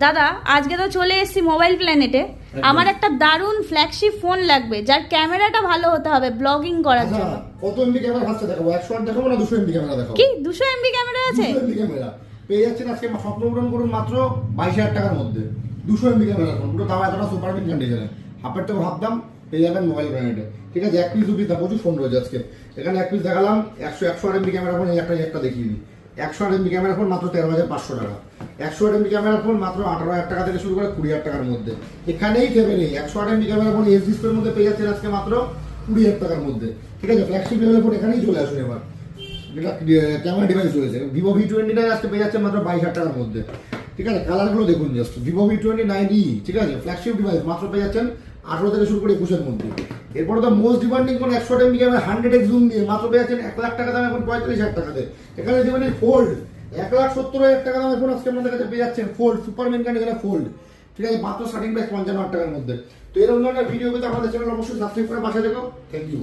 দাদা আজকে তো চলে এসেছি মোবাইল প্ল্যানেটে। আমার একটা দারুণ ফ্ল্যাগশিপ ফোন লাগবে যার ক্যামেরাটা ভালো হতে হবে ব্লগিং করার জন্য। কত এমবি ক্যামেরা আছে দেখাবো? 100 দেখাবো না 200 এমবি ক্যামেরা দেখাবো? কি 200 এমবি ক্যামেরা আছে? 200 এমবি ক্যামেরা পেয়ে যাচ্ছেন আজকে স্বপ্ন পূরণ করুন মাত্র 22,000 টাকার মধ্যে। 200 এমবি ক্যামেরা ফোন, পুরো দাম এতটা সুপারমিন কন্ডিশনে, হাফের থেকে হাফ দাম পেয়ে যাবেন মোবাইল ব্র্যান্ডে। ঠিক আছে, এক পিস দু পিস প্রচুর ফোন রয়েছে আজকে। এখানে এক পিস দেখালাম 100 এমবি ক্যামেরা ফোন, এই একটা দেখিয়ে দিই। 100 এমবি ক্যামেরা ফোন মাত্র 13,500 টাকা। 100 এমবি ক্যামেরা ফোন মাত্র 18,000 টাকা থেকে শুরু করে 20,000 টাকার মধ্যে। এখানেই থেমে নেই, 100 এমবি ক্যামেরা ফোন এস ডিসপ্লের মধ্যে পেয়ে যাচ্ছেন আজকে মাত্র 20,000 টাকার মধ্যে। ঠিক আছে, ফ্ল্যাগশিপ লেভেলের ফোন এখানেই চলে আসুন। এবার যেটা ক্যামেরা ডিভাইস রয়েছে ভিভো V29 আজকে পেয়ে যাচ্ছে মাত্র 22,000 টাকার মধ্যে। ঠিক আছে, কালারগুলো দেখুন জাস্ট, ভিভো V29e, ঠিক আছে, ফ্ল্যাগশিপ ডিভাইস মাত্র পেয়ে যাচ্ছেন 18 থেকে শুরু করে 21-এর মধ্যে। এরপরে তো মোস্ট ডিমান্ডিং কোন 100 এমবি ক্যামেরা 100x জুম দিয়ে মাত্র পেয়ে যাচ্ছেন 1 লাখ টাকা দাম, এখন 45,000 টাকাতে। এখানে ডিমান্ডিং ফোল্ড 1,70,000 টাকা দাম এখন আজকে আমাদের কাছে পেয়ে যাচ্ছেন ফোল্ড, সুপারম্যান কন্ডিশনে ফোল্ড। ঠিক আছে, মাত্র স্টার্টিং প্রাইস 55,000 টাকার মধ্যে। তো এরকম ধরনের ভিডিও পেতে আমাদের চ্যানেল অবশ্যই সাবস্ক্রাইব করে পাশে দেখো। Thank you.